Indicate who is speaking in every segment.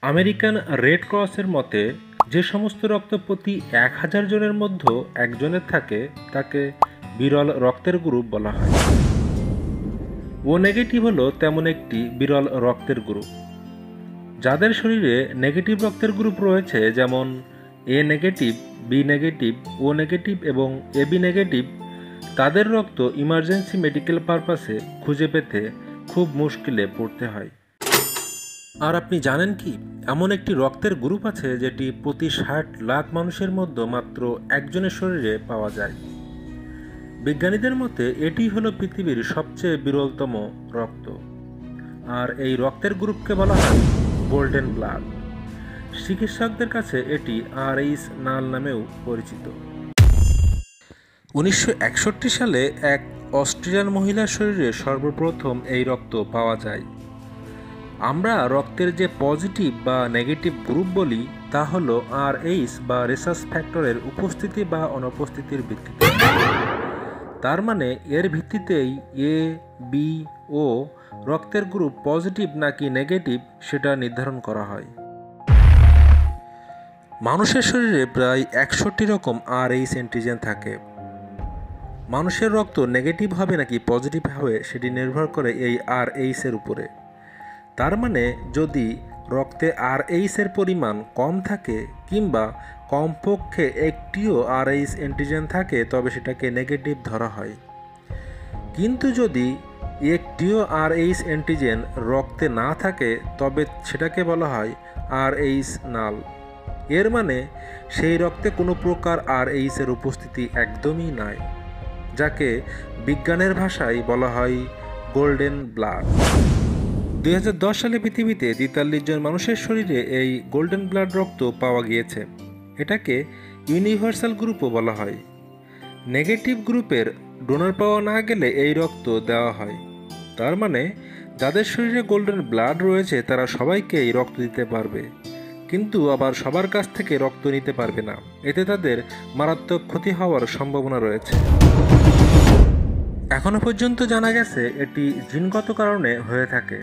Speaker 1: American red ক্রসের মতে যে সমস্ত রক্ত প্রতি 1000 জনের মধ্যে একজনের থাকে তাকে বিরল রক্তের গ্রুপ বলা হয়। ও নেগেটিভ হলো তেমন একটি বিরল রক্তের গ্রুপ যাদের শরীরে নেগেটিভ রক্তের গ্রুপ রয়েছে, যেমন এ নেগেটিভ, বি নেগেটিভ, ও নেগেটিভ এবং এবি নেগেটিভ। তাদের রক্ত ইমার্জেন্সি মেডিকেল পারপাসে খুঁজে পেতে খুব মুশকিলে পড়তে হয়। আর আপনি জানেন কি, এমন একটি রক্তের গ্রুপ আছে যেটি প্রতি 60 লাখ মানুষের মধ্যে মাত্র একজনের শরীরে পাওয়া যায়। বিজ্ঞানীদের মতে এটি হলো পৃথিবীর সবচেয়ে বিরলতম রক্ত। আর এই রক্তের গ্রুপকে বলা হয় গোল্ডেন ব্লাড। চিকিৎসকদের কাছে এটি RH নাল নামেও পরিচিত। 1961 সালে এক অস্ট্রেলিয়ান মহিলার শরীরে সর্বপ্রথম এই রক্ত পাওয়া যায়। আমরা রক্তের যে পজিটিভ বা নেগেটিভ গ্রুপ বলি তা হলো RH বা রেসাস ফ্যাক্টরের উপস্থিতি বা অনুপস্থিতির ভিত্তিতে। তার মানে এর ভিত্তিতেই এ, বি, ও রক্তের গ্রুপ পজিটিভ নাকি নেগেটিভ সেটা নির্ধারণ করা হয়। মানুষের শরীরে প্রায় 61 রকম RH অ্যান্টিজেন থাকে। মানুষের রক্ত নেগেটিভ হবে নাকি পজিটিভ হবে সেটি নির্ভর করে এই RH এর উপরে। তার মানে যদি রক্তে RH এর পরিমাণ কম থাকে কিংবা কমপক্ষে একটিও RH অ্যান্টিজেন থাকে তবে সেটাকে নেগেটিভ ধরা হয়। কিন্তু যদি একটিও RH অ্যান্টিজেন রক্তে না থাকে তবে সেটাকে বলা হয় RH নাল। এর মানে সেই রক্তে কোনো প্রকার RH এর উপস্থিতি একদমই নাই, যাকে বিজ্ঞানের ভাষায় বলা হয় গোল্ডেন ব্লাড। 2010 সালে পৃথিবীতে 43 জন মানুষের শরীরে এই গোল্ডেন ব্লাড রক্ত পাওয়া গিয়েছে। এটাকে ইউনিভার্সাল গ্রুপও বলা হয়। নেগেটিভ গ্রুপের ডোনার পাওয়া না গেলে এই রক্ত দেওয়া হয়। তার মানে যাদের শরীরে গোল্ডেন ব্লাড রয়েছে তারা সবাইকে এই রক্ত দিতে পারবে, কিন্তু আবার সবার কাছ থেকে রক্ত নিতে পারবে না। এতে তাদের মারাত্মক ক্ষতি হওয়ার সম্ভাবনা রয়েছে। এখনো পর্যন্ত জানা গেছে এটি জিনগত কারণে হয়ে থাকে।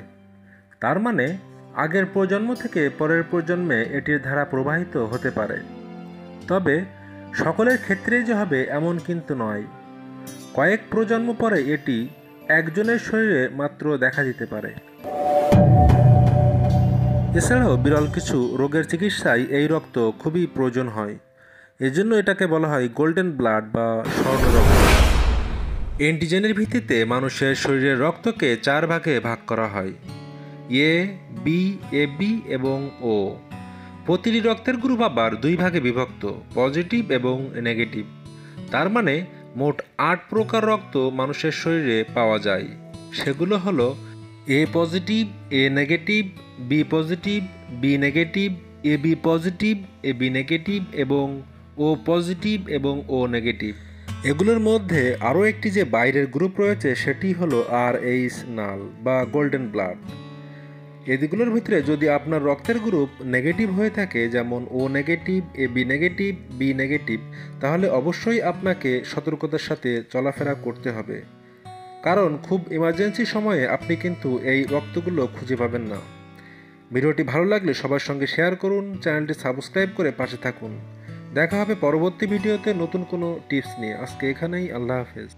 Speaker 1: তার মানে আগের প্রজন্ম থেকে পরের প্রজন্মে এটির ধারা প্রবাহিত হতে পারে। তবে সকলের ক্ষেত্রেই যে হবে এমন কিন্তু নয়। কয়েক প্রজন্ম পরে এটি একজনের শরীরে মাত্র দেখা দিতে পারে। এছাড়াও বিরল কিছু রোগের চিকিৎসায় এই রক্ত খুবই প্রয়োজন হয়। এজন্য এটাকে বলা হয় গোল্ডেন ব্লাড বা স্বর্ণ রক্ত। অ্যান্টিজেনের ভিত্তিতে মানুষের শরীরের রক্তকে 4 ভাগে ভাগ করা হয়: এ, বি, এবি এবং ও। প্রতিটি রক্তের গ্রুপ আবার 2 ভাগে বিভক্ত, পজিটিভ এবং নেগেটিভ। তার মানে মোট 8 প্রকার রক্ত মানুষের শরীরে পাওয়া যায়। সেগুলো হলো A positive, A negative, B positive, B negative, AB positive, AB negative এবং ও পজিটিভ এবং ও নেগেটিভ। এগুলোর মধ্যে আরও একটি যে বাইরের গ্রুপ রয়েছে সেটি হলো RH নাল বা গোল্ডেন ব্লাড। এগুলোর ভিতরে যদি আপনার রক্তের গ্রুপ নেগেটিভ হয়ে থাকে, যেমন O negative, AB negative, B negative, তাহলে অবশ্যই আপনাকে সতর্কতার সাথে চলাফেরা করতে হবে, কারণ খুব ইমার্জেন্সি সময়ে আপনি কিন্তু এই রক্তগুলো খুঁজে পাবেন না। ভিডিওটি ভালো লাগলে সবার সঙ্গে শেয়ার করুন, চ্যানেলটি সাবস্ক্রাইব করে পাশে থাকুন। দেখা হবে পরবর্তী ভিডিওতে নতুন কোনো টিপস নিয়ে। আজকে এখানেই, আল্লাহ হাফেজ।